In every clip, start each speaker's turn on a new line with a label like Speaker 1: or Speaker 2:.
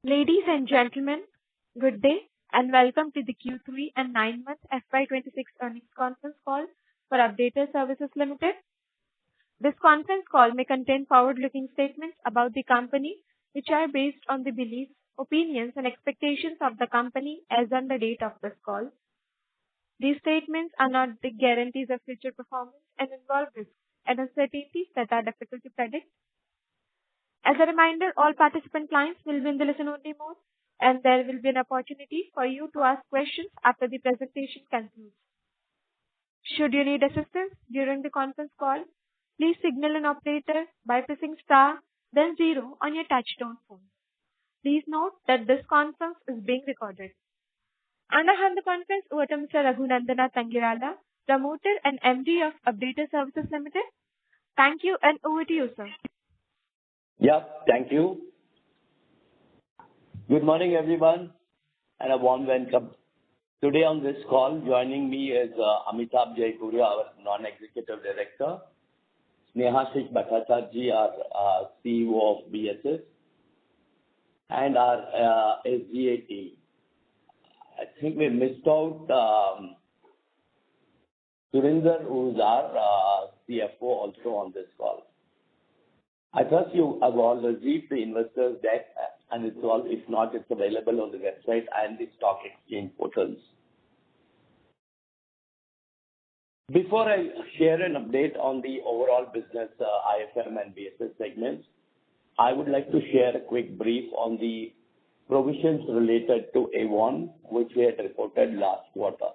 Speaker 1: Ladies and gentlemen, good day and welcome to the Q3 and 9-month FY26 earnings conference call for Updater Services Limited. This conference call may contain forward-looking statements about the company, which are based on the beliefs, opinions, and expectations of the company as on the date of this call. These statements are not the guarantees of future performance and involve risks and uncertainties that are difficult to predict. As a reminder, all participant lines will be in the listen-only mode, and there will be an opportunity for you to ask questions after the presentation concludes. Should you need assistance during the conference call, please signal an operator by pressing star, then 0 on your touch-tone phone. Please note that this conference is being recorded. And I hand the conference over to Mr. Raghunandana Tangirala, Promoter and MD of Updater Services Limited. Thank you, and over to you, sir.
Speaker 2: Yeah, thank you. Good morning, everyone, and a warm welcome. Today on this call, joining me is Amitabh Jaypuria, our Non-Executive Director, Snehashish Bhattacharjee, our CEO of BSS, and our SGA team. I think we missed out Surinder, who is our CFO, also on this call. I trust you have all received the investors deck, and it's all, if not, it's available on the website and the stock exchange portals. Before I share an update on the overall business IFM and BSS segments, I would like to share a quick brief on the provisions related to Awon, which we had reported last quarter.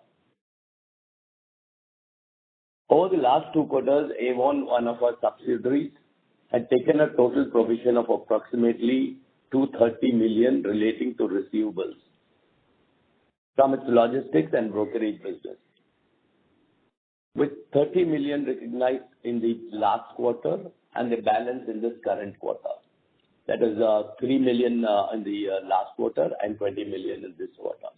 Speaker 2: Over the last 2 quarters, Awon, one of our subsidiaries, had taken a total provision of approximately 230 million relating to receivables from its logistics and brokerage business, with 30 million recognized in the last quarter and the balance in this current quarter. That is 3 million in the last quarter and 20 million in this quarter.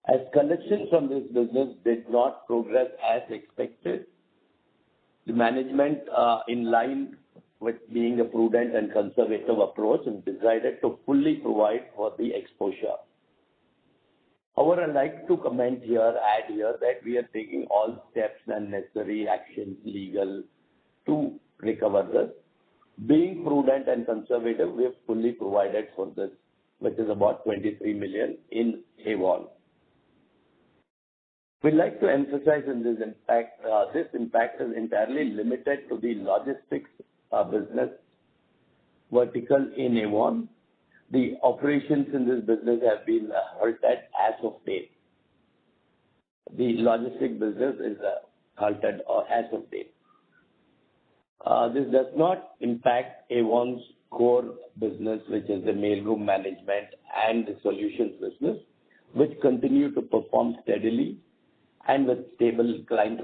Speaker 2: As collections from this business did not progress as expected, the management, in line with being a prudent and conservative approach, decided to fully provide for the exposure. However, I'd like to add here that we are taking all steps and necessary actions legal to recover this. Being prudent and conservative, we have fully provided for this, which is about 23 million in Awon. We'd like to emphasize in this impact is entirely limited to the logistics business vertical in Awon. The operations in this business have been halted as of date. The logistics business is halted as of date. This does not impact Awon's core business, which is the mailroom management and the solutions business, which continue to perform steadily and with stable client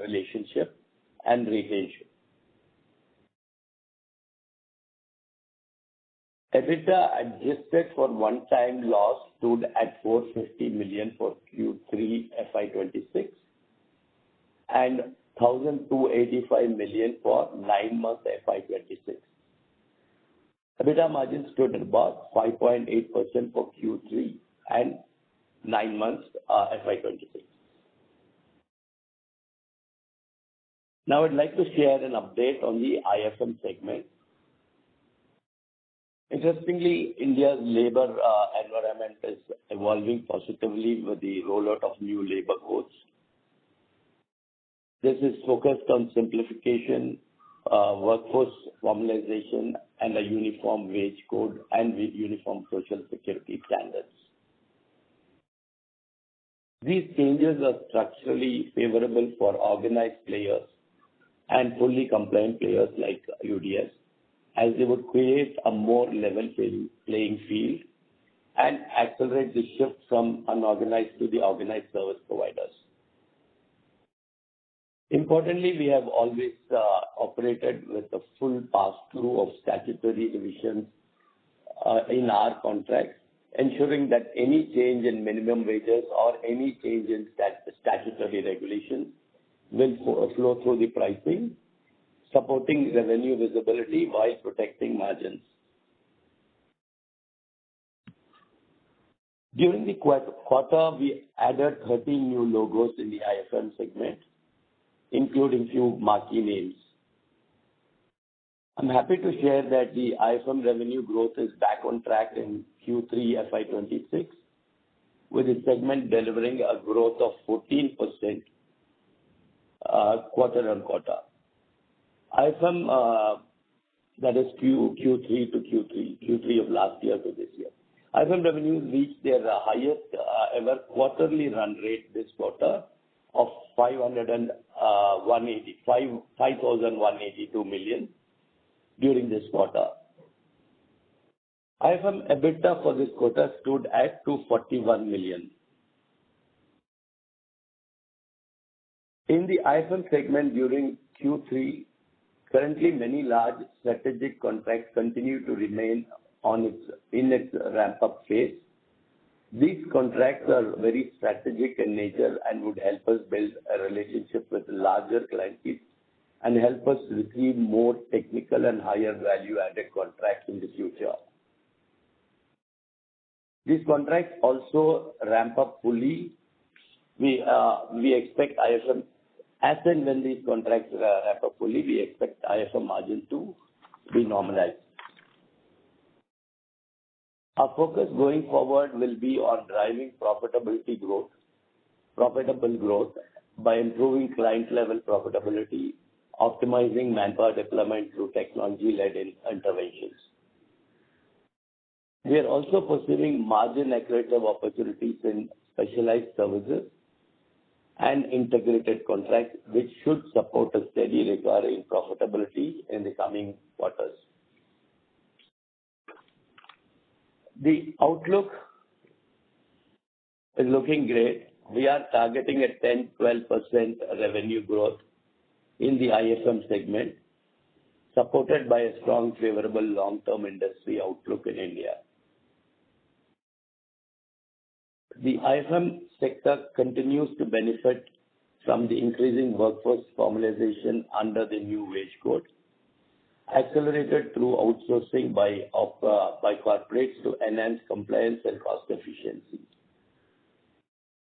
Speaker 2: relationship and retention. EBITDA adjusted for one-time loss stood at 450 million for Q3 FY26 and 1,285 million for 9 months FY26. EBITDA margin stood at about 5.8% for Q3 and 9 months FY26. Now I'd like to share an update on the IFM segment. Interestingly, India's labor environment is evolving positively with the rollout of new labor codes. This is focused on simplification, workforce formalization, and a uniform wage code and uniform social security standards. These changes are structurally favorable for organized players and fully compliant players like UDS, as they would create a more level playing field and accelerate the shift from unorganized to the organized service providers. Importantly, we have always operated with a full pass-through of statutory revisions in our contracts, ensuring that any change in minimum wages or any change in statutory regulations will flow through the pricing, supporting revenue visibility while protecting margins. During the quarter, we added 13 new logos in the IFM segment, including few marquee names. I'm happy to share that the IFM revenue growth is back on track in Q3 FY26, with the segment delivering a growth of 14% quarter-on-quarter. IFM, that is Q3 to Q3 of last year to this year. IFM revenues reached their highest ever quarterly run rate this quarter of 5,182 million during this quarter. IFM EBITDA for this quarter stood at 241 million. In the IFM segment during Q3, currently many large strategic contracts continue to remain in its ramp-up phase. These contracts are very strategic in nature and would help us build a relationship with larger clients and help us receive more technical and higher value-added contracts in the future. These contracts also ramp up fully. We expect IFM, as and when these contracts ramp up fully, we expect IFM margin to be normalized. Our focus going forward will be on driving profitable growth by improving client-level profitability, optimizing manpower deployment through technology-led interventions. We are also pursuing margin-accretive opportunities in specialized services and integrated contracts, which should support a steady recovery in profitability in the coming quarters. The outlook is looking great. We are targeting a 10-12% revenue growth in the IFM segment, supported by a strong, favorable long-term industry outlook in India. The IFM sector continues to benefit from the increasing workforce formalization under the new wage code, accelerated through outsourcing by corporates to enhance compliance and cost efficiency,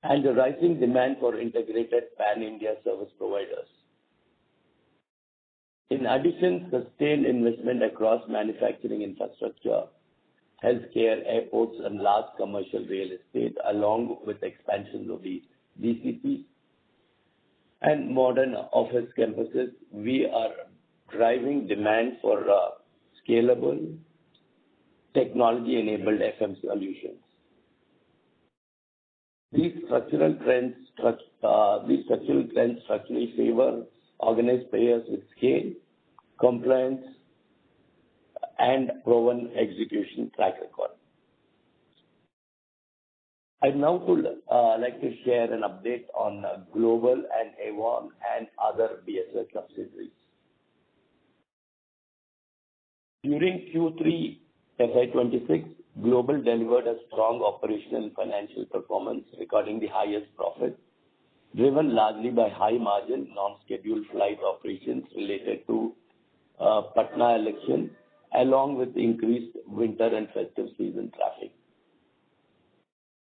Speaker 2: and the rising demand for integrated pan-India service providers. In addition, sustained investment across manufacturing infrastructure, healthcare, airports, and large commercial real estate, along with expansion of the DCP and modern office campuses, we are driving demand for scalable, technology-enabled FM solutions. These structural trends structurally favor organized players with scale, compliance, and proven execution track record. I'd now like to share an update on Global and Awon and other BSS subsidiaries. During Q3 FY26, Global delivered a strong operational and financial performance, recording the highest profit, driven largely by high-margin, non-scheduled flight operations related to Patna election, along with increased winter and festive season traffic.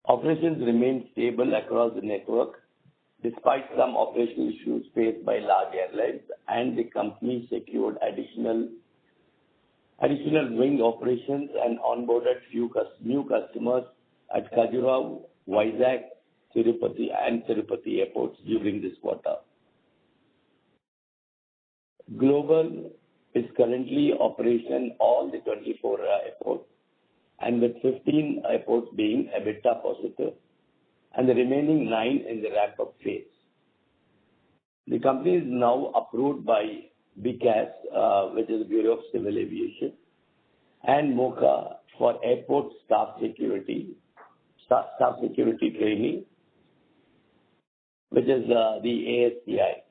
Speaker 2: Operations remained stable across the network, despite some operational issues faced by large airlines, and the company secured additional wing operations and onboarded few new customers at Khajuraho, Vizag, Tirupati airports during this quarter. Global is currently operating all the 24 airports, and with 15 airports being EBITDA positive, and the remaining 9 in the ramp-up phase. The company is now approved by BCAS, which is Bureau of Civil Aviation, and MOCA for airport staff security training, which is the ASCI.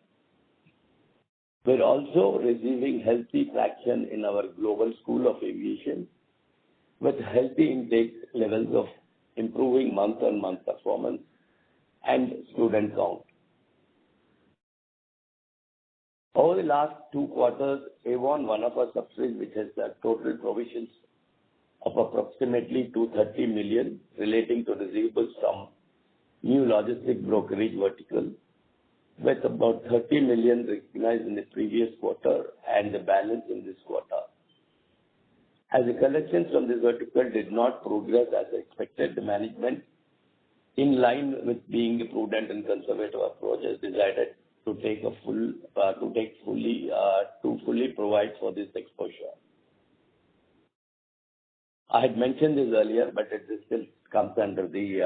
Speaker 2: We're also receiving healthy traction in our Global School of Aviation, with healthy intake levels of improving month-on-month performance and student count. Over the last 2 quarters, Awon, one of our subsidiaries, which has total provisions of approximately 230 million relating to receivables from new logistic brokerage vertical, with about 30 million recognized in the previous quarter and the balance in this quarter. As the collections from this vertical did not progress as expected, the management, in line with being a prudent and conservative approach, has decided to fully provide for this exposure. I had mentioned this earlier, but it still comes under the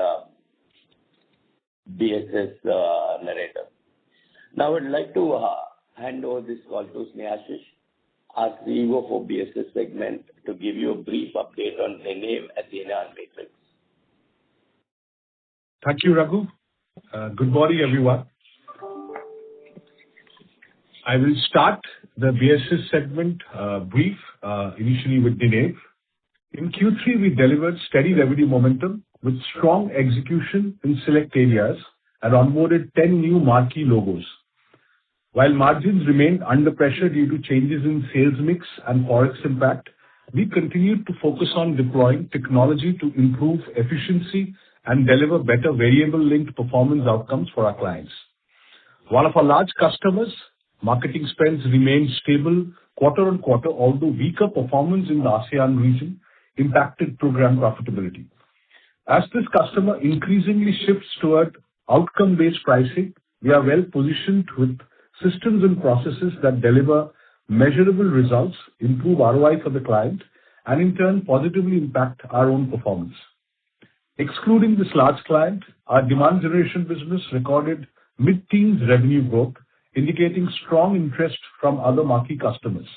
Speaker 2: BSS narrative. Now I'd like to hand over this call to Snehashish, our CEO for BSS segment, to give you a brief update on Name, Athena, and Matrix.
Speaker 3: Thank you, Raghu. Good morning, everyone. I will start the BSS segment brief initially with Name. In Q3, we delivered steady revenue momentum with strong execution in select areas and onboarded 10 new marquee logos. While margins remained under pressure due to changes in sales mix and forex impact, we continued to focus on deploying technology to improve efficiency and deliver better variable-linked performance outcomes for our clients. One of our large customers, marketing spends remained stable quarter-on-quarter, although weaker performance in the ASEAN region impacted program profitability. As this customer increasingly shifts toward outcome-based pricing, we are well positioned with systems and processes that deliver measurable results, improve ROI for the client, and in turn positively impact our own performance. Excluding this large client, our demand generation business recorded mid-teens revenue growth, indicating strong interest from other marquee customers.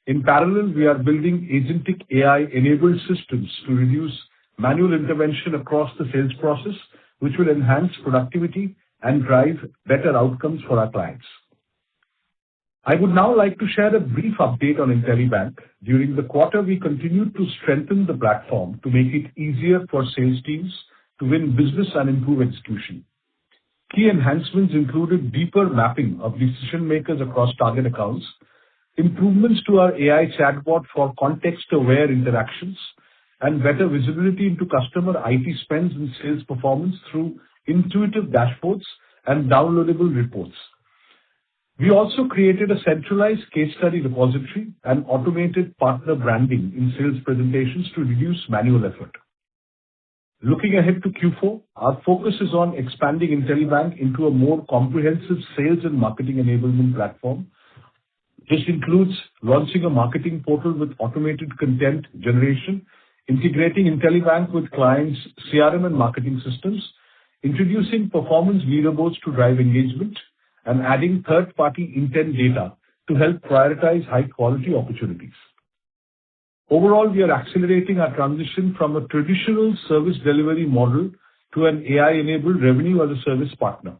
Speaker 3: In parallel, we are building agentic AI-enabled systems to reduce manual intervention across the sales process, which will enhance productivity and drive better outcomes for our clients. I would now like to share a brief update on IntelliBank. During the quarter, we continued to strengthen the platform to make it easier for sales teams to win business and improve execution. Key enhancements included deeper mapping of decision makers across target accounts, improvements to our AI chatbot for context-aware interactions, and better visibility into customer IT spends and sales performance through intuitive dashboards and downloadable reports. We also created a centralized case study repository and automated partner branding in sales presentations to reduce manual effort. Looking ahead to Q4, our focus is on expanding IntelliBank into a more comprehensive sales and marketing enablement platform. This includes launching a marketing portal with automated content generation, integrating IntelliBank with clients' CRM and marketing systems, introducing performance leaderboards to drive engagement, and adding third-party intent data to help prioritize high-quality opportunities. Overall, we are accelerating our transition from a traditional service delivery model to an AI-enabled revenue-as-a-service partner.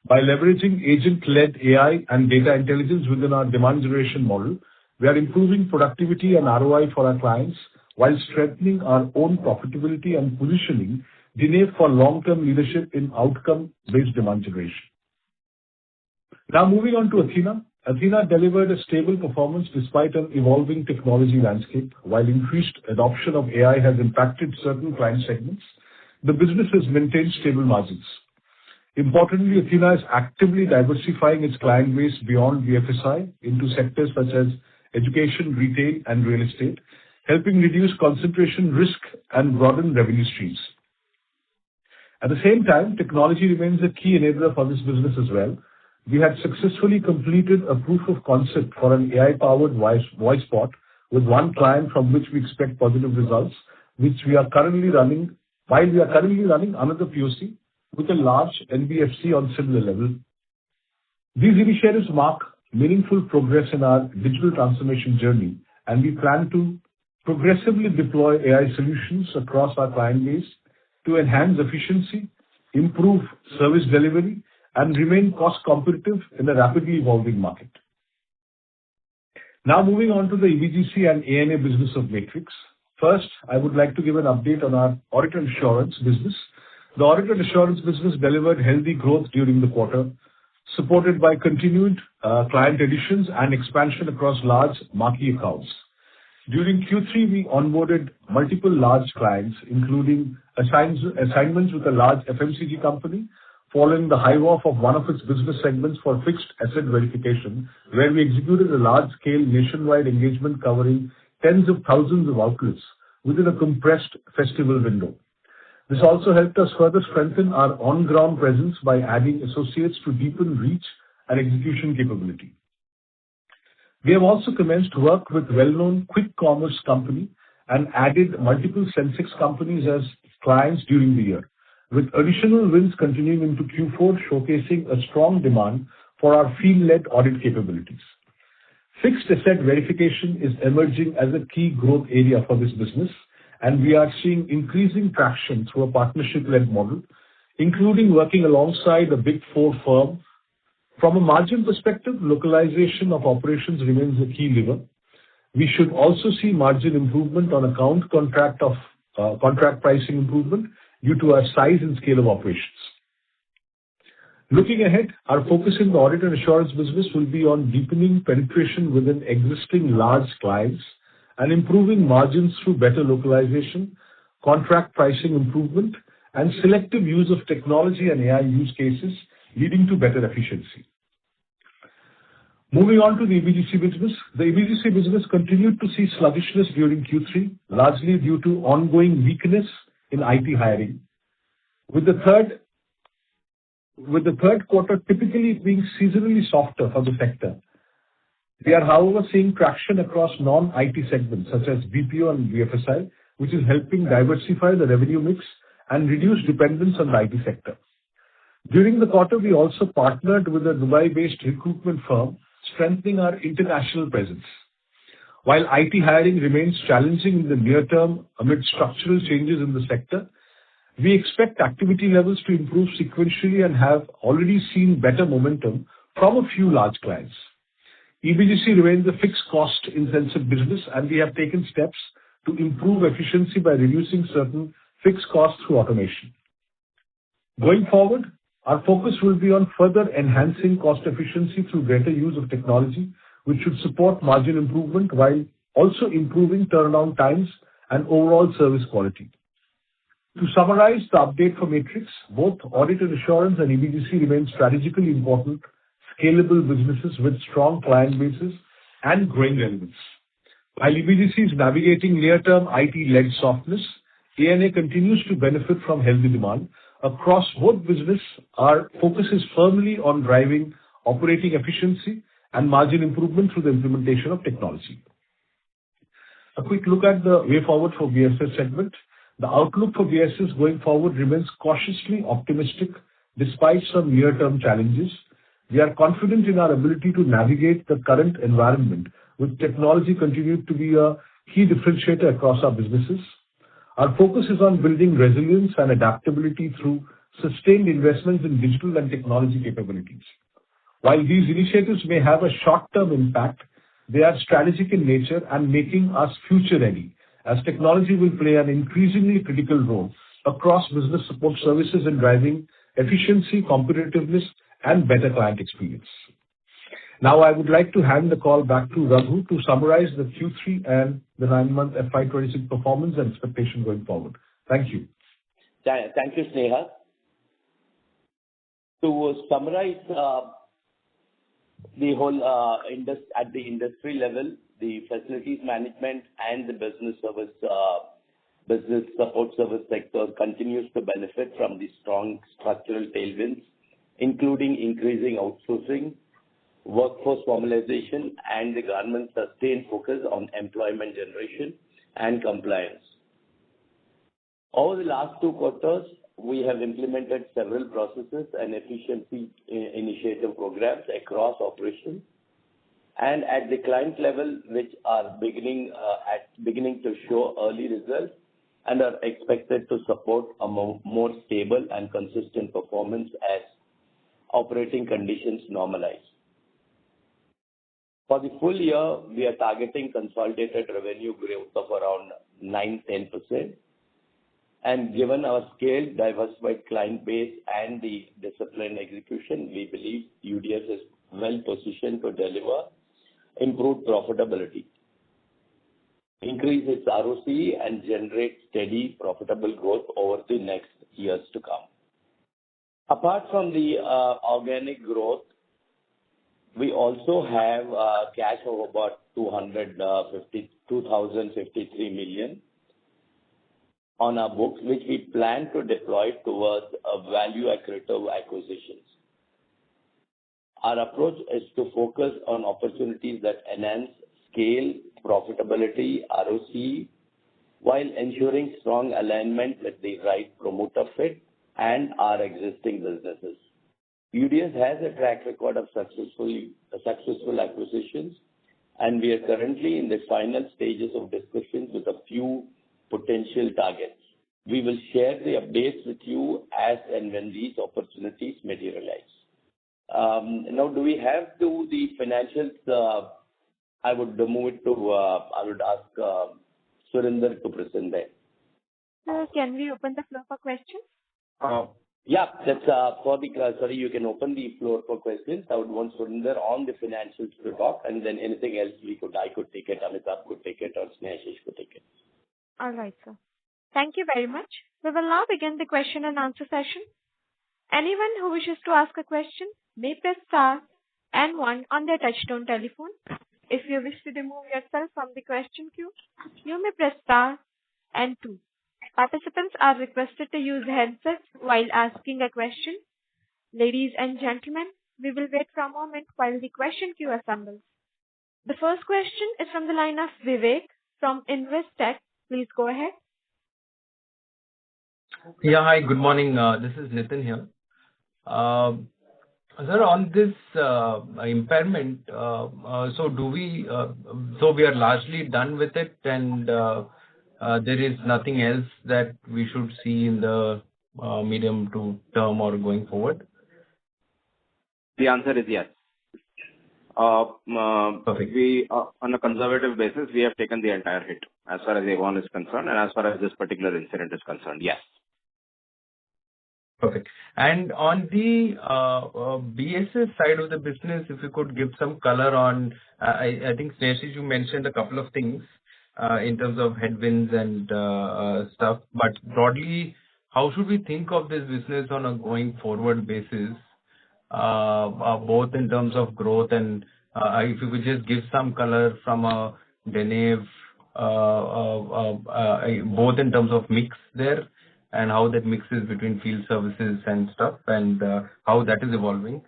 Speaker 3: By leveraging agent-led AI and data intelligence within our demand generation model, we are improving productivity and ROI for our clients while strengthening our own profitability and positioning Name for long-term leadership in outcome-based demand generation. Now moving on to Athena. Athena delivered a stable performance despite an evolving technology landscape. While increased adoption of AI has impacted certain client segments, the business has maintained stable margins. Importantly, Athena is actively diversifying its client base beyond BFSI into sectors such as education, retail, and real estate, helping reduce concentration risk and broaden revenue streams. At the same time, technology remains a key enabler for this business as well. We had successfully completed a proof of concept for an AI-powered voice bot with one client from which we expect positive results, while we are currently running another POC with a large NBFC on similar level. These initiatives mark meaningful progress in our digital transformation journey, and we plan to progressively deploy AI solutions across our client base to enhance efficiency, improve service delivery, and remain cost competitive in a rapidly evolving market. Now moving on to the EBGC and ANA business of Matrix. First, I would like to give an update on our audit and assurance business. The audit and assurance business delivered healthy growth during the quarter, supported by continued client additions and expansion across large marquee accounts. During Q3, we onboarded multiple large clients, including assignments with a large FMCG company, following the hive-off of one of its business segments for fixed asset verification, where we executed a large-scale nationwide engagement covering tens of thousands of outlets within a compressed festival window. This also helped us further strengthen our on-ground presence by adding associates to deepen reach and execution capability. We have also commenced work with well-known quick commerce company and added multiple Sensex companies as clients during the year, with additional wins continuing into Q4, showcasing a strong demand for our field-led audit capabilities. Fixed asset verification is emerging as a key growth area for this business, and we are seeing increasing traction through a partnership-led model, including working alongside a Big Four firm. From a margin perspective, localization of operations remains a key lever. We should also see margin improvement on account contract pricing improvement due to our size and scale of operations. Looking ahead, our focus in the audit and assurance business will be on deepening penetration within existing large clients and improving margins through better localization, contract pricing improvement, and selective use of technology and AI use cases, leading to better efficiency. Moving on to the EBGC business. The EBGC business continued to see sluggishness during Q3, largely due to ongoing weakness in IT hiring, with the third quarter typically being seasonally softer for the sector. We are, however, seeing traction across non-IT segments such as BPO and BFSI, which is helping diversify the revenue mix and reduce dependence on the IT sector. During the quarter, we also partnered with a Dubai-based recruitment firm, strengthening our international presence. While IT hiring remains challenging in the near term amid structural changes in the sector, we expect activity levels to improve sequentially and have already seen better momentum from a few large clients. EBGC remains a fixed cost intensive business, and we have taken steps to improve efficiency by reducing certain fixed costs through automation. Going forward, our focus will be on further enhancing cost efficiency through greater use of technology, which should support margin improvement while also improving turnaround times and overall service quality. To summarize the update for Matrix, both audit and assurance and EBGC remain strategically important, scalable businesses with strong client bases and growing relevance. While EBGC is navigating near-term IT-led softness, ANA continues to benefit from healthy demand. Across both business, our focus is firmly on driving operating efficiency and margin improvement through the implementation of technology. A quick look at the way forward for BSS segment. The outlook for BSS going forward remains cautiously optimistic despite some near-term challenges. We are confident in our ability to navigate the current environment, with technology continuing to be a key differentiator across our businesses. Our focus is on building resilience and adaptability through sustained investments in digital and technology capabilities. While these initiatives may have a short-term impact, they are strategic in nature and making us future-ready, as technology will play an increasingly critical role across business support services in driving efficiency, competitiveness, and better client experience. Now, I would like to hand the call back to Raghu to summarize the Q3 and the 9-month FY26 performance and expectation going forward. Thank you.
Speaker 2: Thank you, Sneha. To summarize the whole at the industry level, the facilities management and the business support service sector continues to benefit from the strong structural tailwinds, including increasing outsourcing, workforce formalization, and the government's sustained focus on employment generation and compliance. Over the last 2 quarters, we have implemented several processes and efficiency initiative programs across operations and at the client level, which are beginning to show early results and are expected to support a more stable and consistent performance as operating conditions normalize. For the full year, we are targeting consolidated revenue growth of around 9-10%. And given our scale, diversified client base, and the disciplined execution, we believe UDS is well positioned to deliver improved profitability. increase its ROC, and generate steady, profitable growth over the next years to come. Apart from the organic growth, we also have cash of about 2,053 million on our books, which we plan to deploy towards value accretive acquisitions. Our approach is to focus on opportunities that enhance scale, profitability, ROC, while ensuring strong alignment with the right promoter fit and our existing businesses. UDS has a track record of successful acquisitions, and we are currently in the final stages of discussions with a few potential targets. We will share the updates with you as and when these opportunities materialize. Now, do we have the financials? I would ask Surinder to present that.
Speaker 1: Sir, can we open the floor for questions?
Speaker 2: Yeah, that's sorry, you can open the floor for questions. I would want Surinder on the financials to talk, and then anything else I could take it, Amitabh could take it, or Snehashish could take it.
Speaker 1: All right, sir. Thank you very much. We will now begin the question and answer session. Anyone who wishes to ask a question may press star and 1 on their touchtone telephone. If you wish to remove yourself from the question queue, you may press star and 2. Participants are requested to use headsets while asking a question. Ladies and gentlemen, we will wait for a moment while the question queue assembles. The first question is from the line of Vivek from Investec. Please go ahead.
Speaker 4: Yeah, hi, good morning. This is Nitin here. Sir, on this impairment, so we are largely done with it, and there is nothing else that we should see in the medium to term or going forward?
Speaker 5: The answer is yes.
Speaker 4: Perfect.
Speaker 5: We, on a conservative basis, we have taken the entire hit as far as Awon is concerned, and as far as this particular incident is concerned, yes.
Speaker 4: Perfect. And on the BSS side of the business, if you could give some color on, I think, Snehashish, you mentioned a couple of things in terms of headwinds and stuff, but broadly, how should we think of this business on a going forward basis, both in terms of growth and if you could just give some color from a Denev, both in terms of mix there and how that mixes between field services and stuff, and how that is evolving,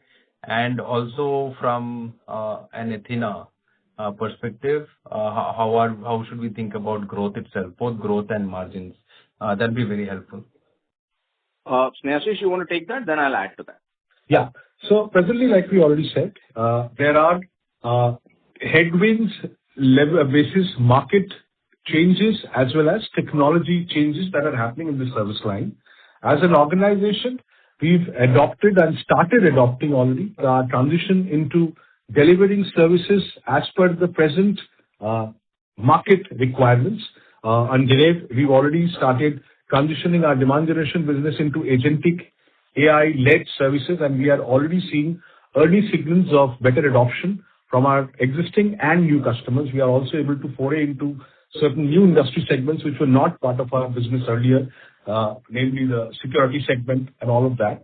Speaker 4: and also from an Athena perspective, how should we think about growth itself, both growth and margins? That'd be very helpful.
Speaker 5: Snehashish, you want to take that? Then I'll add to that.
Speaker 3: Yeah. So presently, like we already said, there are headwinds basis market changes as well as technology changes that are happening in the service line. As an organization, we've adopted and started adopting already the transition into delivering services as per the present market requirements. On Denev, we've already started transitioning our demand generation business into agentic AI-led services, and we are already seeing early signals of better adoption from our existing and new customers. We are also able to foray into certain new industry segments which were not part of our business earlier, namely the security segment and all of that.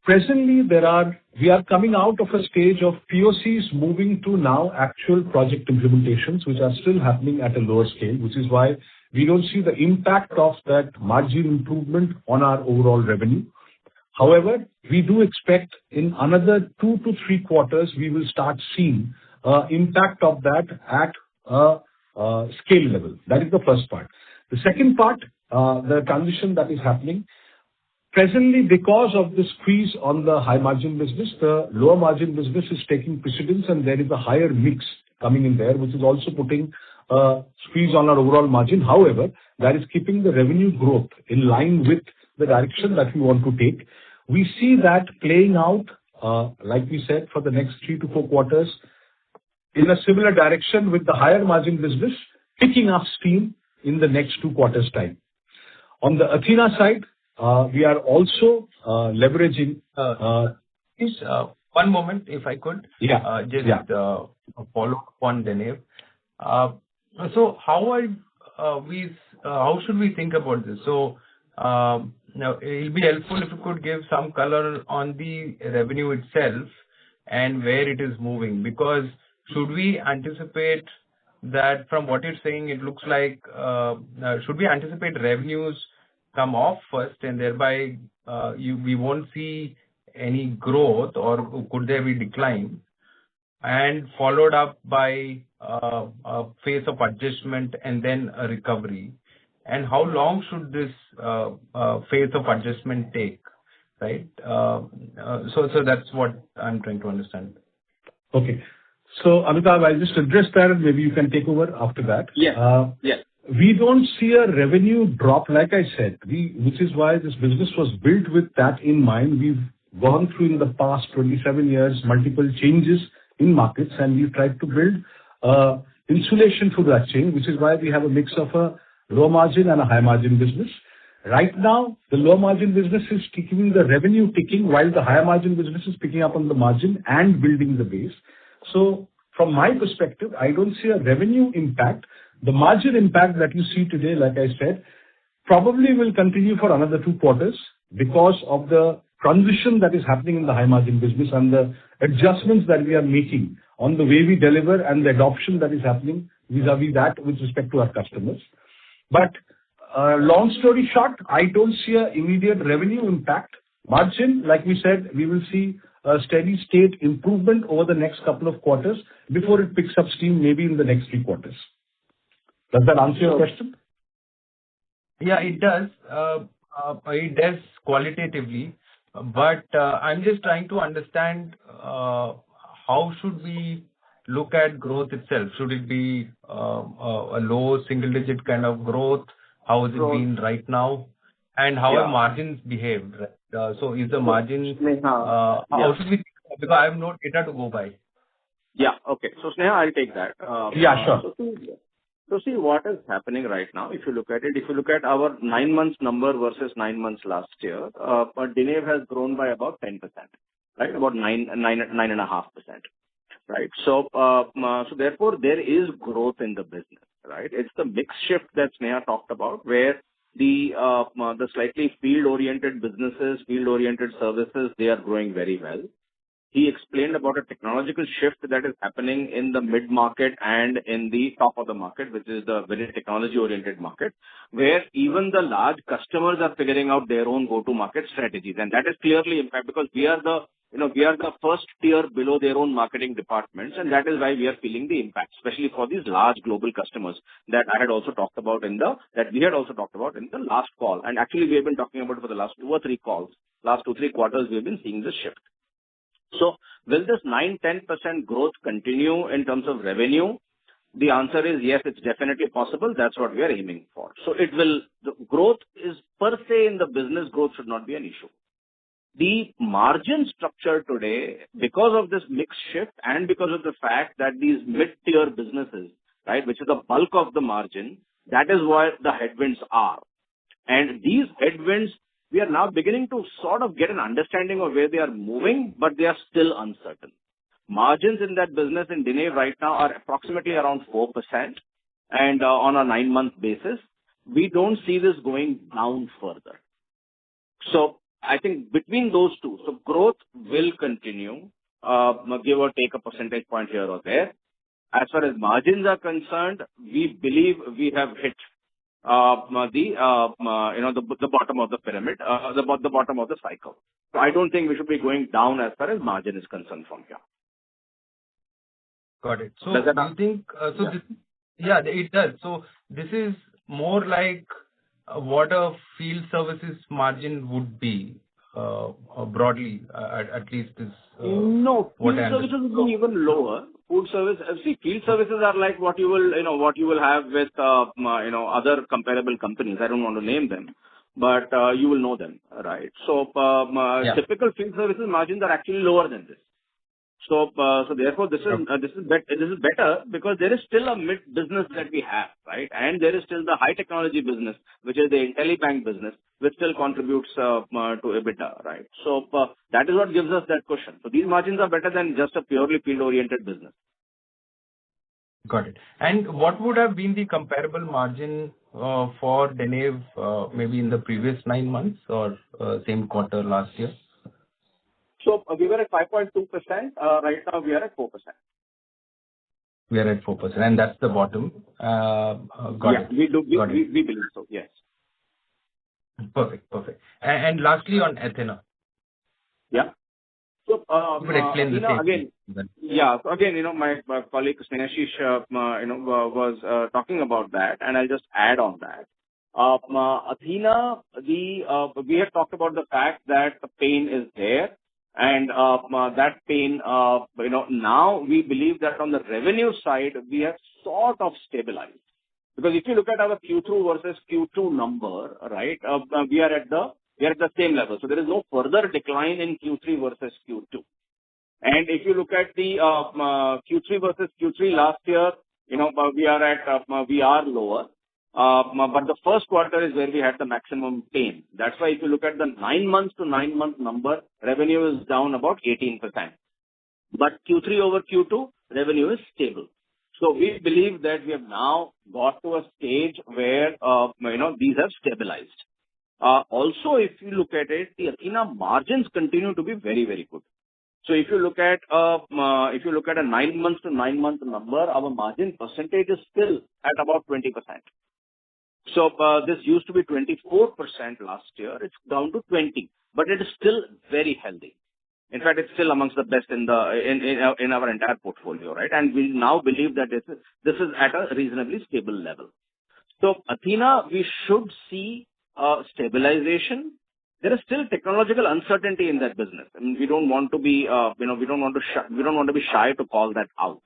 Speaker 3: Presently, we are coming out of a stage of POCs moving to now actual project implementations, which are still happening at a lower scale, which is why we don't see the impact of that margin improvement on our overall revenue. However, we do expect in another 2 to 3 quarters, we will start seeing impact of that at scale level. That is the first part. The second part, the transition that is happening, presently because of the squeeze on the high margin business, the lower margin business is taking precedence, and there is a higher mix coming in there, which is also putting a squeeze on our overall margin. However, that is keeping the revenue growth in line with the direction that we want to take. We see that playing out, like we said, for the next 3 to 4 quarters in a similar direction, with the higher margin business picking up steam in the next 2 quarters' time. On the Athena side, we are also leveraging.
Speaker 4: Please, one moment, if I could.
Speaker 3: Yeah.
Speaker 4: Just follow up on Denev. So how should we think about this? So now it'll be helpful if you could give some color on the revenue itself and where it is moving. Because should we anticipate that from what you're saying, it looks like should we anticipate revenues come off first and thereby we won't see any growth, or could there be decline? And followed up by a phase of adjustment and then a recovery? And how long should this phase of adjustment take, right? So that's what I'm trying to understand.
Speaker 3: Okay. So, Amitabh, I'll just address that, and maybe you can take over after that.
Speaker 5: Yes. Yes.
Speaker 3: We don't see a revenue drop, like I said, which is why this business was built with that in mind. We've gone through in the past 27 years multiple changes in markets, and we've tried to build insulation through that chain, which is why we have a mix of a low margin and a high margin business. Right now, the low margin business is keeping the revenue ticking, while the higher margin business is picking up on the margin and building the base. So from my perspective, I don't see a revenue impact. The margin impact that you see today, like I said, probably will continue for another 2 quarters because of the transition that is happening in the high margin business and the adjustments that we are making on the way we deliver and the adoption that is happening vis-a-vis that with respect to our customers. But long story short, I don't see an immediate revenue impact. Margin, like we said, we will see a steady state improvement over the next couple of quarters before it picks up steam, maybe in the next 3 quarters. Does that answer your question?
Speaker 4: Yeah, it does. It does qualitatively, but I'm just trying to understand how should we look at growth itself? Should it be a low single-digit kind of growth? How has it been right now? And how have margins behaved? So is the margin, how should we, because I have no data to go by.
Speaker 5: Yeah, okay. So Sneha, I'll take that.
Speaker 3: Yeah, sure.
Speaker 5: So see what is happening right now. If you look at our 9 months number versus 9 months last year, Dinev has grown by about 10%, right? About 9.5%, right? So therefore there is growth in the business, right? It's the mix shift that Sneha talked about, where the slightly field-oriented businesses, field-oriented services, they are growing very well. He explained about a technological shift that is happening in the mid-market and in the top of the market, which is the very technology-oriented market, where even the large customers are figuring out their own go-to-market strategies. And that is clearly impact because we are the first tier below their own marketing departments, and that is why we are feeling the impact, especially for these large global customers that we had also talked about in the last call. And actually, we have been talking about it for the last 2 or 3 calls. Last 2-3 quarters, we have been seeing this shift. So will this 9-10% growth continue in terms of revenue? The answer is yes, it's definitely possible. That's what we are aiming for. So the growth is per se in the business, growth should not be an issue. The margin structure today, because of this mix shift and because of the fact that these mid-tier businesses, right, which is the bulk of the margin, that is why the headwinds are. And these headwinds, we are now beginning to sort of get an understanding of where they are moving, but they are still uncertain. Margins in that business in Dinev right now are approximately around 4%, and on a 9-month basis, we don't see this going down further. So I think between those two, so growth will continue, give or take a percentage point here or there. As far as margins are concerned, we believe we have hit the bottom of the pyramid, the bottom of the cycle. So I don't think we should be going down as far as margin is concerned from here.
Speaker 4: Got it. So do you think, it does. So this is more like what a field services margin would be, broadly, at least is
Speaker 5: no, field services would be even lower. Field services are like what you will have with other comparable companies. I don't want to name them, but you will know them, right? So typical field services margins are actually lower than this. So therefore this is better because there is still a mid business that we have, right? And there is still the high technology business, which is the IntelliBank business, which still contributes to EBITDA, right? So that is what gives us that cushion. So these margins are better than just a purely field-oriented business.
Speaker 4: Got it. And what would have been the comparable margin for Denave maybe in the previous 9 months or same quarter last year?
Speaker 5: So we were at 5.2%. Right now we are at 4%.
Speaker 4: We are at 4%, and that's the bottom. Got it.
Speaker 5: We do.
Speaker 4: Got it.
Speaker 5: We believe so. Yes.
Speaker 4: Perfect. Perfect. And lastly, on Athena.
Speaker 5: Yeah. So,
Speaker 4: You could explain the
Speaker 5: Athena
Speaker 4: same
Speaker 5: again.
Speaker 4: thing.
Speaker 5: Yeah. So again, my colleague Snehashish, was talking about that, and I'll just add on that. Athena, we have talked about the fact that the pain is there, and that pain, now we believe that on the revenue side, we have sort of stabilized. Because if you look at our Q2 versus Q2 number, right, we are at the same level. So there is no further decline in Q3 versus Q2. And if you look at the Q3 versus Q3 last year, we are lower. But the first quarter is where we had the maximum pain. That's why if you look at the 9 months to 9 month number, revenue is down about 18%. But Q3 over Q2, revenue is stable. So we believe that we have now got to a stage where, these have stabilized. Also, if you look at it, the Athena margins continue to be very, very good. So if you look at a 9 months to 9 month number, our margin percentage is still at about 20%. So this used to be 24% last year. It's down to 20, but it is still very healthy. In fact, it's still amongst the best in our entire portfolio, right? And we now believe that this is at a reasonably stable level. So Athena, we should see stabilization. There is still technological uncertainty in that business. I mean, we don't want to be shy to call that out,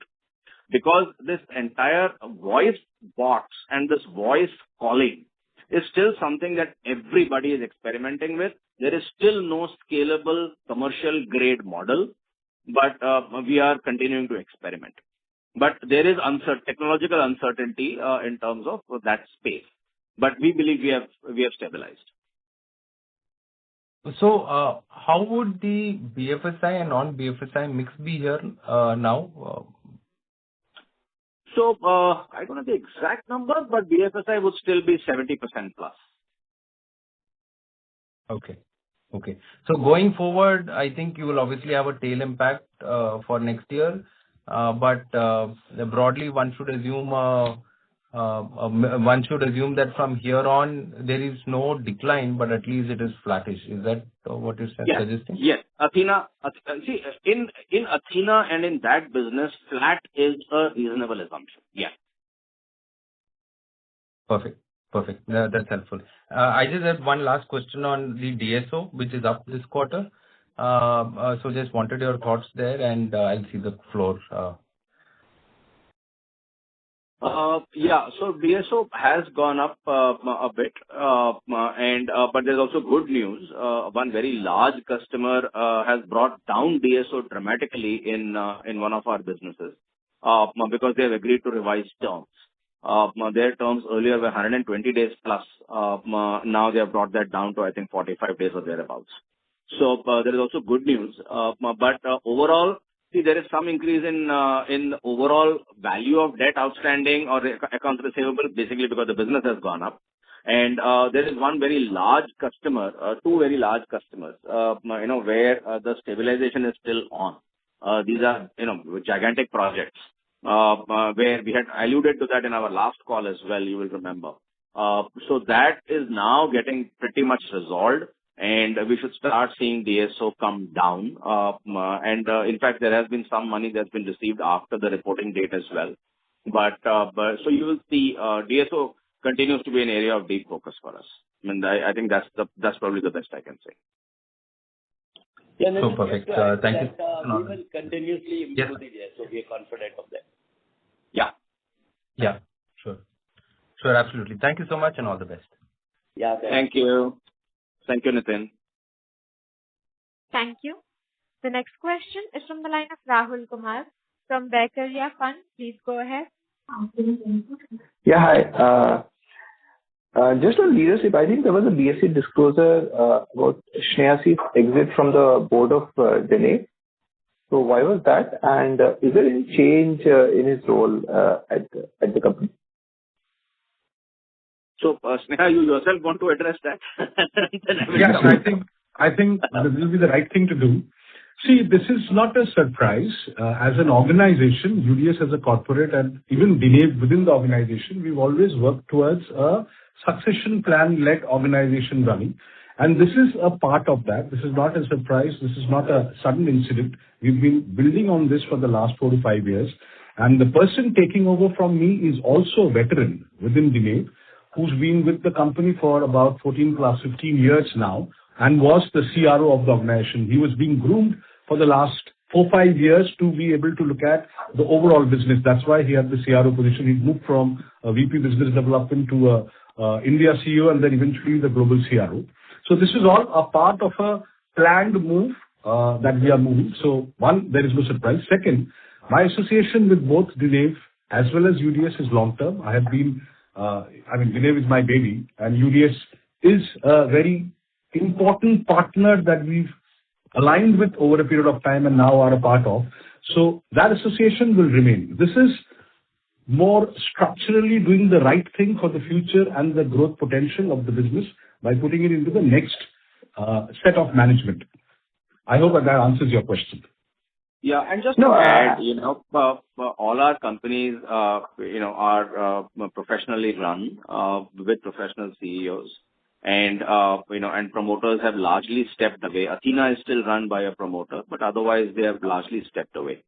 Speaker 5: because this entire voice bots and this voice calling is still something that everybody is experimenting with. There is still no scalable commercial grade model, but we are continuing to experiment. But there is technological uncertainty in terms of that space. But we believe we have stabilized.
Speaker 4: So, how would the BFSI and non-BFSI mix be here now?
Speaker 5: So, I don't know the exact number, but BFSI would still be 70% plus.
Speaker 4: Okay. So going forward, I think you will obviously have a tail impact for next year. But broadly, one should assume that from here on there is no decline, but at least it is flattish. Is that what you're suggesting?
Speaker 5: Yes. Athena, see, in Athena and in that business, flat is a reasonable assumption. Yeah.
Speaker 4: Perfect. That's helpful. I just had one last question on the DSO, which is up this quarter. So just wanted your thoughts there, and I'll see the floor.
Speaker 5: So DSO has gone up a bit, but there's also good news. One very large customer has brought down DSO dramatically in one of our businesses because they have agreed to revise terms. Their terms earlier were 120 days plus. Now they have brought that down to, I think, 45 days or thereabouts. So there is also good news. But overall, see, there is some increase in overall value of debt outstanding or accounts receivable, basically because the business has gone up. And there is one very large customer, two very large customers, where the stabilization is still on. These are, gigantic projects. Where we had alluded to that in our last call as well, you will remember. So that is now getting pretty much resolved, and we should start seeing DSO come down. And in fact, there has been some money that's been received after the reporting date as well. But so you will see DSO continues to be an area of deep focus for us. I mean, I think that's probably the best I can say.
Speaker 2: Yeah,
Speaker 4: so perfect. Thank you.
Speaker 2: We will continuously improve the DSO. We are confident of that.
Speaker 4: Yeah, sure, absolutely. Thank you so much, and all the best.
Speaker 5: Yeah, thank you. Thank you, Nitin.
Speaker 1: Thank you. The next question is from the line of Rahul Kumar from Beccaria Fund. Please go ahead.
Speaker 6: Yeah, hi. Just on leadership, I think there was a BSE disclosure about Snehashish's exit from the board of Denave. So why was that? And is there any change in his role at the company?
Speaker 5: So, Sneha, you yourself want to address that?
Speaker 3: Yes, I think this will be the right thing to do. See, this is not a surprise. As an organization, UDS as a corporate and even Dinev within the organization, we've always worked towards a succession plan-led organization running. And this is a part of that. This is not a surprise. This is not a sudden incident. We've been building on this for the last 4 to 5 years. And the person taking over from me is also a veteran within Dinev, who's been with the company for about 14 plus 15 years now and was the CRO of the organization. He was being groomed for the last 4-5 years to be able to look at the overall business. That's why he had the CRO position. He moved from a VP Business Development to a India CEO and then eventually the global CRO. So this is all a part of a planned move that we are moving. So one, there is no surprise. Second, my association with both Dinev as well as UDS is long term. I have been Dinev is my baby, and UDS is a very important partner that we've aligned with over a period of time and now are a part of. So that association will remain. This is more structurally doing the right thing for the future and the growth potential of the business by putting it into the next set of management. I hope that answers your question.
Speaker 5: Yeah, and just to add, all our companies, are professionally run with professional CEOs, and and promoters have largely stepped away. Athena is still run by a promoter, but otherwise they have largely stepped away.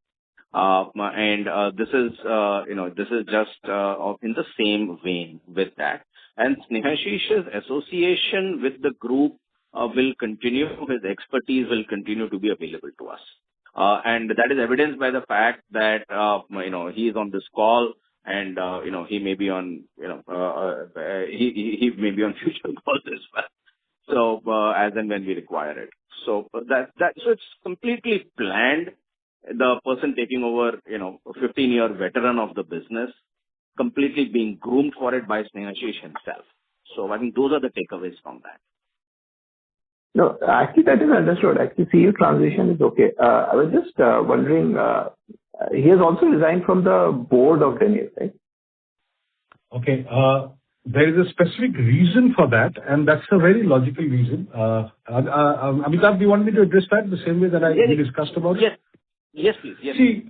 Speaker 5: This is just in the same vein with that. And Snehashish's association with the group will continue. His expertise will continue to be available to us. And that is evidenced by the fact that he is on this call, and he may be on he may be on future calls as well. So as and when we require it. So so it's completely planned. The person taking over, a 15-year veteran of the business, completely being groomed for it by Snehashish himself. So I think those are the takeaways from that.
Speaker 6: No, actually that is understood. Actually, CEO transition is okay. I was just wondering, he has also resigned from the board of Dinev, right?
Speaker 3: Okay. There is a specific reason for that, and that's a very logical reason. Amitabh, do you want me to address that the same way that we discussed about it?
Speaker 5: Yes. Yes, please. Yes.
Speaker 3: See,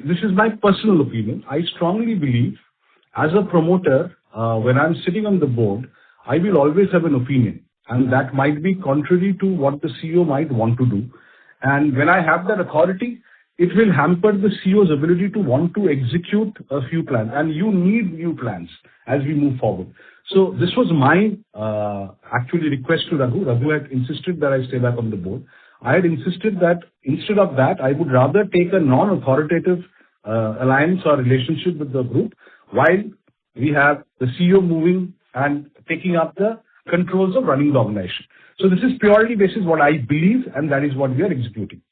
Speaker 3: this is my personal opinion. I strongly believe, as a promoter, when I'm sitting on the board, I will always have an opinion. And that might be contrary to what the CEO might want to do. And when I have that authority, it will hamper the CEO's ability to want to execute a few plans. And you need new plans as we move forward. So this was my actually request to Raghu. Raghu had insisted that I stay back on the board. I had insisted that instead of that, I would rather take a non-authoritative alliance or relationship with the group while we have the CEO moving and taking up the controls of running the organization. So this is purely basis what I believe, and that is what we are executing.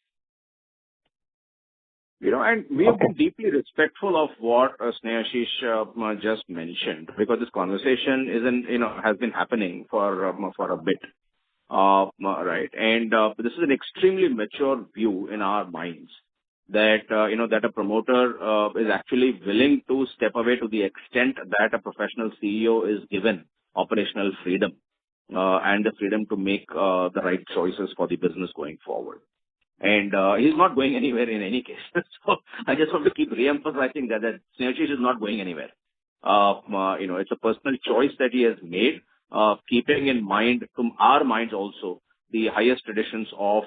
Speaker 5: And we have been deeply respectful of what Snehashish just mentioned, because this conversation has been happening for a bit, right? And this is an extremely mature view in our minds that that a promoter is actually willing to step away to the extent that a professional CEO is given operational freedom and the freedom to make the right choices for the business going forward. And he's not going anywhere in any case. So I just want to keep re-emphasizing that Snehashish is not going anywhere. It's a personal choice that he has made, keeping in mind, from our minds also, the highest traditions of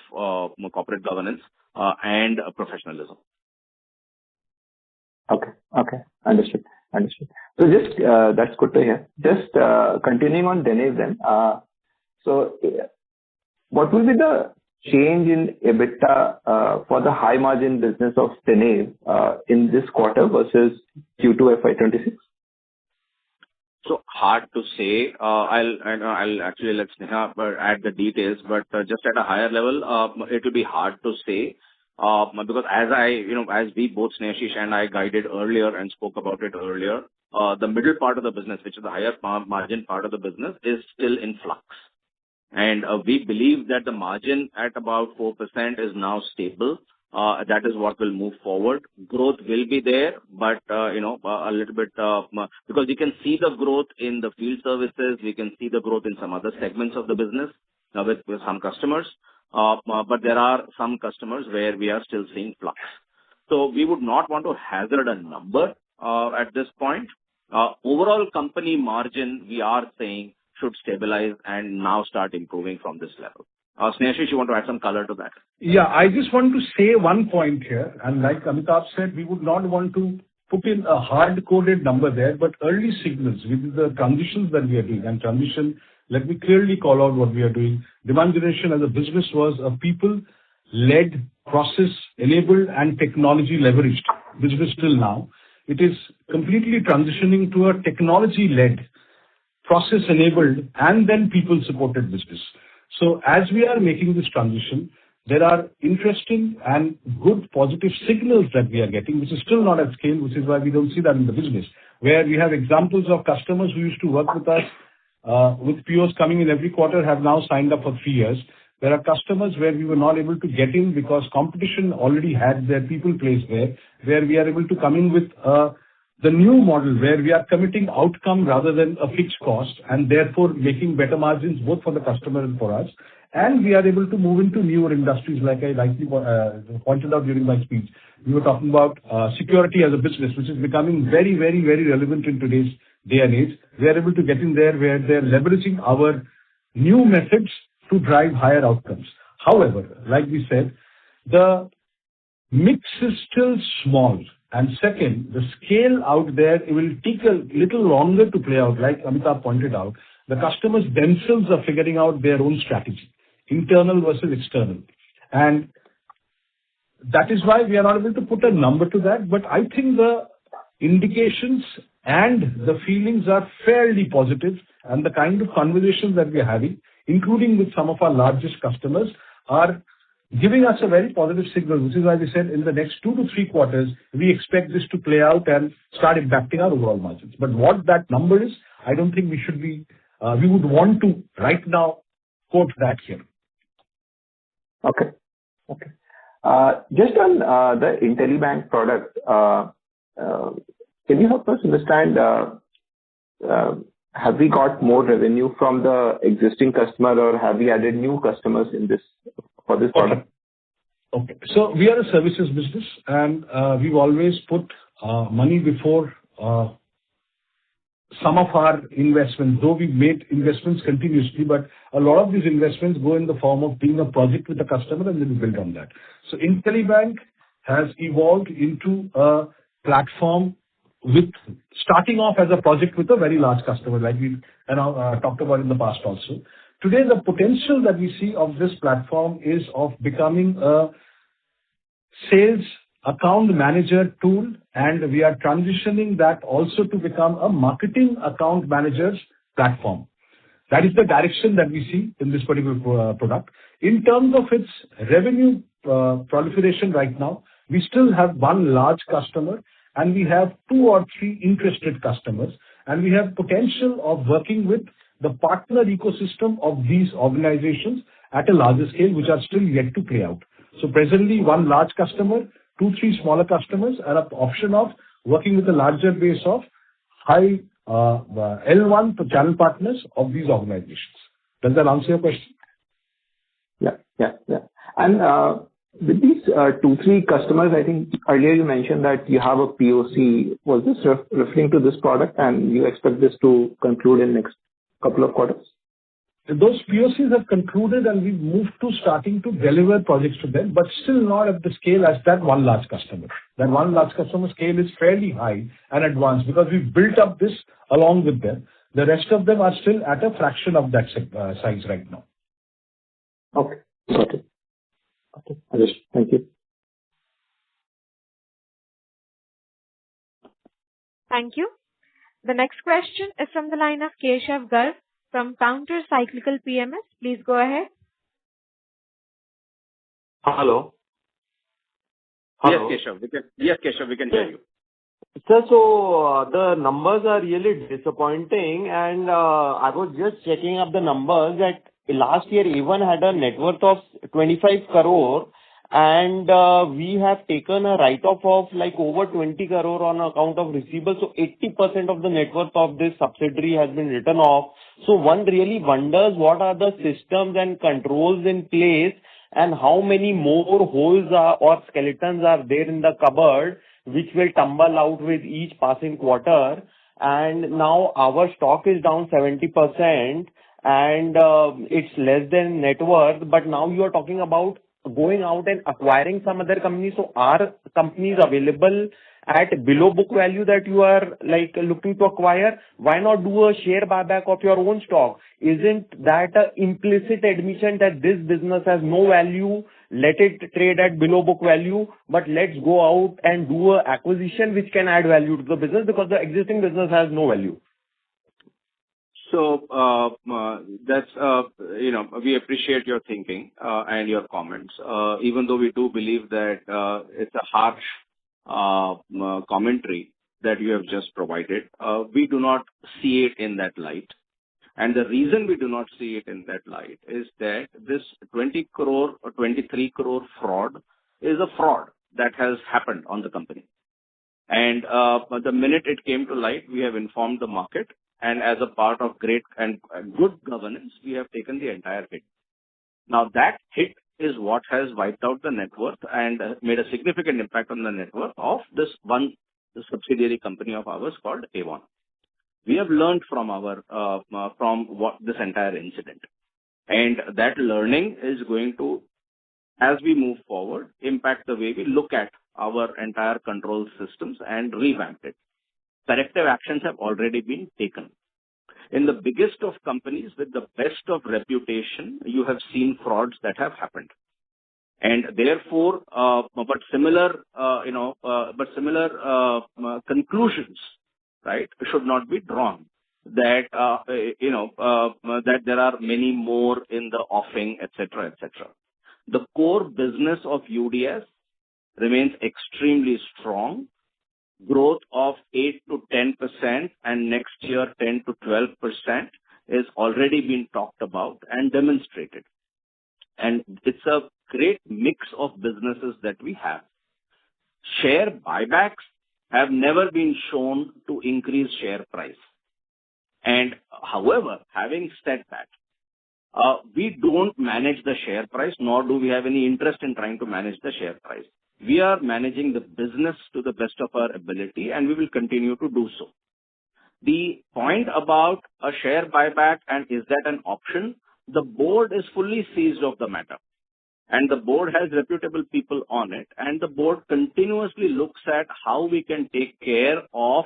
Speaker 5: corporate governance and professionalism.
Speaker 6: Okay. Understood. So just, that's good to hear. Just continuing on Dinev then. So what will be the change in EBITDA for the high margin business of Dinev in this quarter versus Q2 FY26?
Speaker 5: So hard to say. I'll actually let Sneha add the details, but just at a higher level, it will be hard to say. Because as we both, Snehashish and I, guided earlier and spoke about it earlier, the middle part of the business, which is the higher margin part of the business, is still in flux. And we believe that the margin at about 4% is now stable. That is what will move forward. Growth will be there, but a little bit because we can see the growth in the field services, we can see the growth in some other segments of the business with some customers, but there are some customers where we are still seeing flux. So we would not want to hazard a number at this point. Overall company margin, we are saying, should stabilize and now start improving from this level. Snehashish, you want to add some color to that?
Speaker 3: Yeah, I just want to say one point here, and like Amitabh said, we would not want to put in a hard-coded number there, but early signals with the transitions that we are doing. And transition, let me clearly call out what we are doing. Demand generation as a business was a people-led, process-enabled and technology-leveraged business till now. It is completely transitioning to a technology-led, process-enabled and then people-supported business. So as we are making this transition, there are interesting and good positive signals that we are getting, which is still not at scale, which is why we don't see that in the business. Where we have examples of customers who used to work with us with POs coming in every quarter have now signed up for 3 years. There are customers where we were not able to get in because competition already had their people placed there, where we are able to come in with the new model where we are committing outcome rather than a fixed cost and therefore making better margins both for the customer and for us. And we are able to move into newer industries like I rightly pointed out during my speech. We were talking about security as a business, which is becoming very, very, very relevant in today's day and age. We are able to get in there where they're leveraging our new methods to drive higher outcomes. However, like we said, the mix is still small. And second, the scale out there, it will take a little longer to play out. Like Amitabh pointed out, the customers themselves are figuring out their own strategy, internal versus external. And that is why we are not able to put a number to that. But I think the indications and the feelings are fairly positive, and the kind of conversations that we are having, including with some of our largest customers, are giving us a very positive signal, which is why we said in the next 2 to 3 quarters, we expect this to play out and start impacting our overall margins. But what that number is, I don't think we should be, we would want to right now quote that here.
Speaker 6: Okay. Just on the IntelliBank product, can you help us understand, have we got more revenue from the existing customer or have we added new customers in this for this product?
Speaker 3: Okay. So we are a services business and we've always put money before some of our investments, though we've made investments continuously, but a lot of these investments go in the form of being a project with the customer and then we build on that. So IntelliBank has evolved into a platform with starting off as a project with a very large customer, like we talked about in the past also. Today, the potential that we see of this platform is of becoming a sales account manager tool, and we are transitioning that also to become a marketing account manager's platform. That is the direction that we see in this particular product. In terms of its revenue proliferation right now, we still have one large customer and we have 2 or 3 interested customers, and we have potential of working with the partner ecosystem of these organizations at a larger scale, which are still yet to play out. So presently, 1 large customer, 2, 3 smaller customers, and an option of working with a larger base of high L1 to channel partners of these organizations. Does that answer your question?
Speaker 6: Yeah. And with these 2, 3 customers, I think earlier you mentioned that you have a POC. Was this referring to this product and you expect this to conclude in next couple of quarters?
Speaker 3: Those POCs have concluded and we've moved to starting to deliver projects to them, but still not at the scale as that 1 large customer. That 1 large customer scale is fairly high and advanced because we've built up this along with them. The rest of them are still at a fraction of that size right now.
Speaker 6: Okay, got it. Okay, understood. Thank you.
Speaker 1: Thank you. The next question is from the line of Keshav Garg from Counter Cyclical PMS. Please go ahead.
Speaker 7: Hello.
Speaker 5: Yes, Keshav, we can hear you.
Speaker 7: Sir, so the numbers are really disappointing, and I was just checking up the numbers that last year Awon had a net worth of 25 crore and we have taken a write-off of like over 20 crore on account of receivables. So 80% of the net worth of this subsidiary has been written off. So one really wonders what are the systems and controls in place, and how many more holes or skeletons are there in the cupboard, which will tumble out with each passing quarter. And now our stock is down 70%, and it's less than net worth. But now you are talking about going out and acquiring some other companies. So are companies available at below book value that you are like looking to acquire? Why not do a share buyback of your own stock? Isn't that an implicit admission that this business has no value? Let it trade at below book value, but let's go out and do a acquisition which can add value to the business, because the existing business has no value.
Speaker 5: So, that's, we appreciate your thinking and your comments. Even though we do believe that it's a harsh commentary that you have just provided, we do not see it in that light. And the reason we do not see it in that light is that this 20 crore or 23 crore fraud is a fraud that has happened on the company. And the minute it came to light, we have informed the market. And as a part of great and good governance, we have taken the entire hit. Now that hit is what has wiped out the net worth and made a significant impact on the net worth of the subsidiary company of ours called Awon. We have learned from this entire incident, and that learning is going to, as we move forward, impact the way we look at our entire control systems and revamp it. Corrective actions have already been taken. In the biggest of companies with the best of reputation, you have seen frauds that have happened, and therefore, but similar conclusions, right, should not be drawn. That that there are many more in the offing, etc., etc. The core business of UDS remains extremely strong. Growth of 8 to 10% and next year 10 to 12% is already been talked about and demonstrated. And it's a great mix of businesses that we have. Share buybacks have never been shown to increase share price. And however, having said that, we don't manage the share price, nor do we have any interest in trying to manage the share price. We are managing the business to the best of our ability, and we will continue to do so. The point about a share buyback and is that an option, the board is fully seized of the matter. And the board has reputable people on it, and the board continuously looks at how we can take care of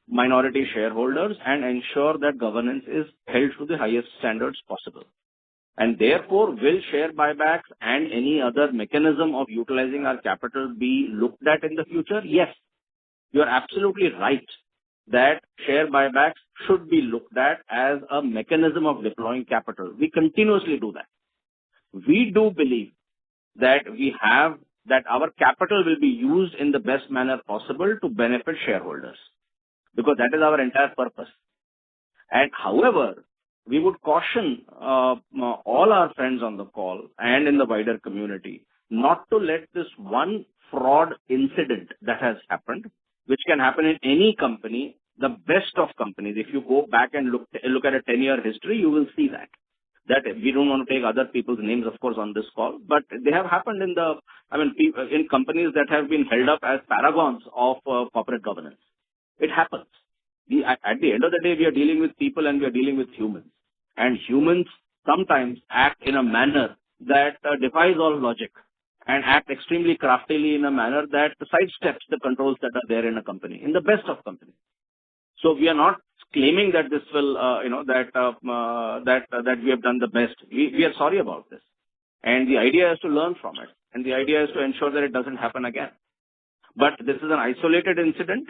Speaker 5: minority shareholders and ensure that governance is held to the highest standards possible. And therefore, will share buybacks and any other mechanism of utilizing our capital be looked at in the future? Yes, you are absolutely right that share buybacks should be looked at as a mechanism of deploying capital. We continuously do that. We do believe that our capital will be used in the best manner possible to benefit shareholders, because that is our entire purpose. And however, we would caution all our friends on the call and in the wider community not to let this one fraud incident that has happened, which can happen in any company, the best of companies. If you go back and look at a 10-year history, you will see that we don't want to take other people's names, of course, on this call, but they have happened in companies that have been held up as paragons of corporate governance. It happens. At the end of the day, we are dealing with people and we are dealing with humans. And humans sometimes act in a manner that defies all logic and act extremely craftily in a manner that sidesteps the controls that are there in a company, in the best of companies. So we are not claiming that this will, that we have done the best. We are sorry about this. And the idea is to learn from it. And the idea is to ensure that it doesn't happen again. But this is an isolated incident.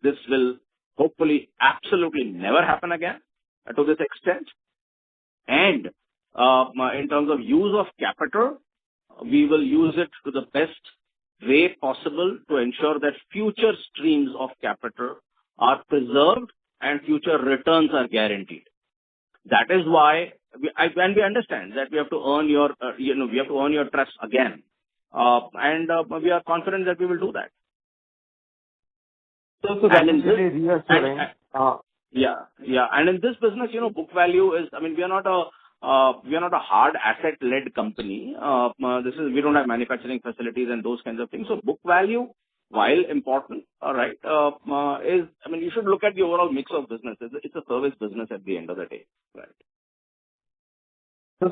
Speaker 5: This will hopefully absolutely never happen again to this extent. And in terms of use of capital, we will use it to the best way possible to ensure that future streams of capital are preserved and future returns are guaranteed. That is why, we understand that we have to earn your, we have to earn your trust again. And we are confident that we will do that.
Speaker 7: So that
Speaker 5: And in
Speaker 7: is really reassuring.
Speaker 5: And in this business, book value is, we are not a hard asset-led company. We don't have manufacturing facilities and those kinds of things. So book value, while important, all right, you should look at the overall mix of business. It's a service business at the end of the day, right?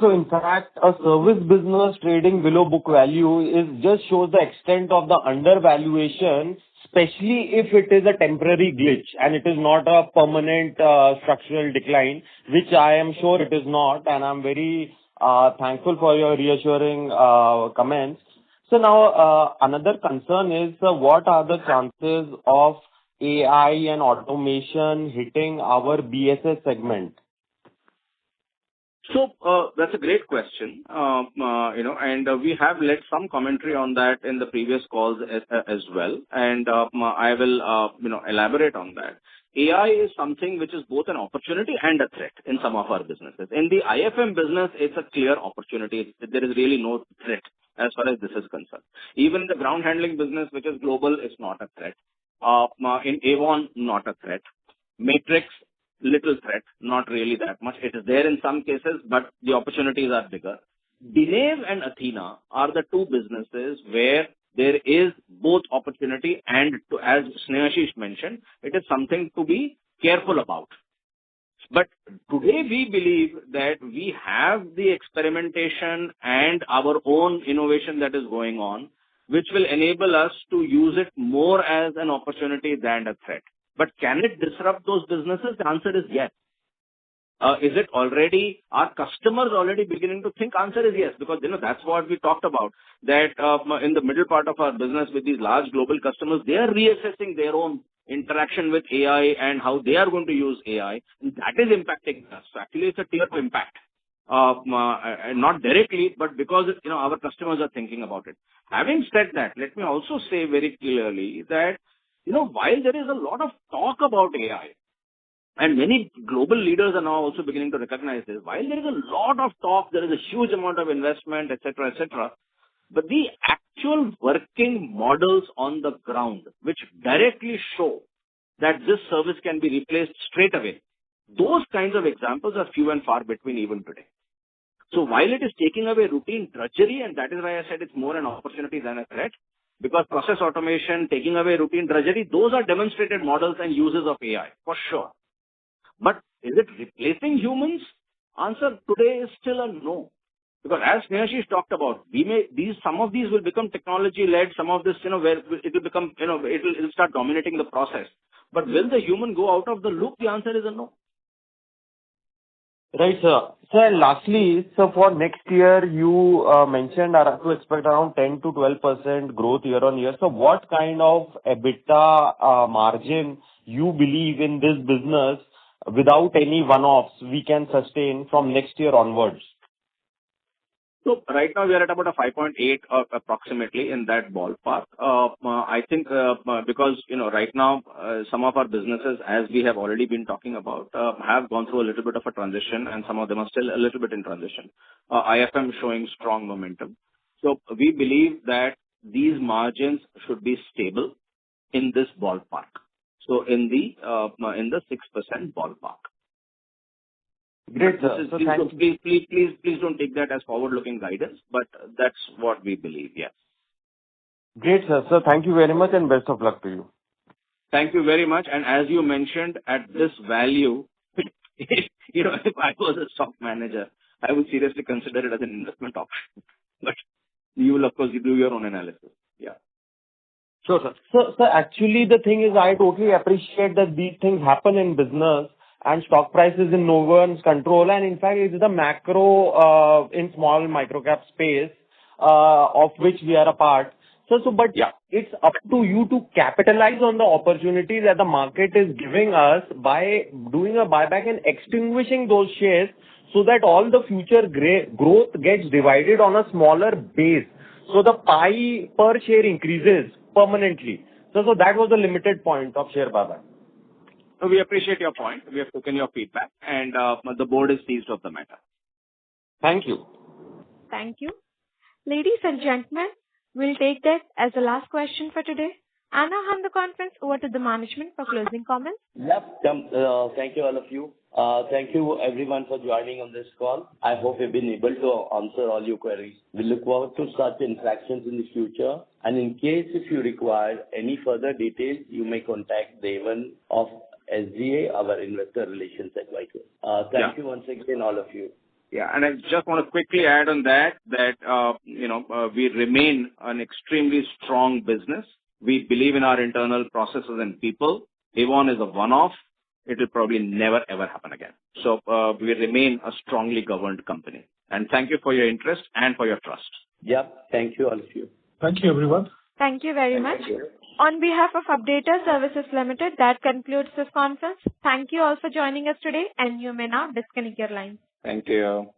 Speaker 7: So in fact, a service business trading below book value just shows the extent of the undervaluation, especially if it is a temporary glitch and it is not a permanent structural decline, which I am sure it is not, and I'm very thankful for your reassuring comments. So now another concern is what are the chances of AI and automation hitting our BSS segment?
Speaker 5: So that's a great question, and we have led some commentary on that in the previous calls as well, and I will elaborate on that. AI is something which is both an opportunity and a threat in some of our businesses. In the IFM business, it's a clear opportunity. There is really no threat as far as this is concerned. Even in the ground handling business, which is global, is not a threat. In Awon, not a threat. Matrix, little threat, not really that much. It is there in some cases, but the opportunities are bigger. Dinave and Athena are the two businesses where there is both opportunity and, as Snehashish mentioned, it is something to be careful about. But today we believe that we have the experimentation and our own innovation that is going on, which will enable us to use it more as an opportunity than a threat. But can it disrupt those businesses? The answer is yes. Is it already, are customers already beginning to think? Answer is yes, because that's what we talked about, that in the middle part of our business with these large global customers, they are reassessing their own interaction with AI and how they are going to use AI. And that is impacting us. So actually, it's a tier 2 impact. Not directly, but because our customers are thinking about it. Having said that, let me also say very clearly that while there is a lot of talk about AI, and many global leaders are now also beginning to recognize this, while there is a lot of talk, there is a huge amount of investment, etc., but the actual working models on the ground, which directly show that this service can be replaced straight away, those kinds of examples are few and far between even today. So while it is taking away routine drudgery, and that is why I said it's more an opportunity than a threat, because process automation, taking away routine drudgery, those are demonstrated models and uses of AI, for sure. But is it replacing humans? Answer today is still a no. Because as Snehashish talked about, some of these will become technology-led, some of this, where it will become, it will start dominating the process. But will the human go out of the loop? The answer is a no.
Speaker 7: Right, sir. So, and lastly, so for next year, you mentioned to expect around 10 to 12% growth year on year. So, what kind of EBITDA margin you believe in this business without any one-offs we can sustain from next year onwards?
Speaker 5: So right now we are at about a 5.8 approximately in that ballpark. I think because right now some of our businesses, as we have already been talking about, have gone through a little bit of a transition, and some of them are still a little bit in transition. IFM showing strong momentum. So we believe that these margins should be stable in this ballpark. So in the 6% ballpark.
Speaker 7: Great, sir. So
Speaker 5: please don't take that as forward-looking guidance, but that's what we believe, yes.
Speaker 7: Great, sir. So thank you very much and best of luck to you.
Speaker 5: Thank you very much. And as you mentioned, at this value, if I was a stock manager, I would seriously consider it as an investment option. But you will, of course, do your own analysis. Yeah.
Speaker 7: Sure, sir. So actually, the thing is, I totally appreciate that these things happen in business, and stock price is in no one's control. And in fact, it's the macro in small microcap space of which we are a part. But
Speaker 5: yeah,
Speaker 7: it's up to you to capitalize on the opportunities that the market is giving us by doing a buyback and extinguishing those shares so that all the future growth gets divided on a smaller base. So the pie per share increases permanently. So that was the limited point of share buyback.
Speaker 5: We appreciate your point. We have taken your feedback, and the board is seized of the matter.
Speaker 7: Thank you.
Speaker 1: Thank you. Ladies and gentlemen, We'll take that as the last question for today. And now hand the conference over to the management for closing comments.
Speaker 2: Yep. Thank you, all of you. Thank you, everyone, for joining on this call. I hope we've been able to answer all your queries. We look forward to such interactions in the future. And in case if you require any further details, you may contact Devan of SGA, our investor relations advisor. Thank you once again, all of you.
Speaker 5: Yeah, and I just want to quickly add on that we remain an extremely strong business. We believe in our internal processes and people. Awon is a one-off. It will probably never ever happen again. So we remain a strongly governed company. And thank you for your interest and for your trust.
Speaker 2: Yep. Thank you, all of you.
Speaker 3: Thank you, everyone.
Speaker 1: Thank you very much.
Speaker 2: Thank you.
Speaker 1: On behalf of Updater Services Limited, that concludes this conference. Thank you all for joining us today, and you may now disconnect your lines.
Speaker 5: Thank you.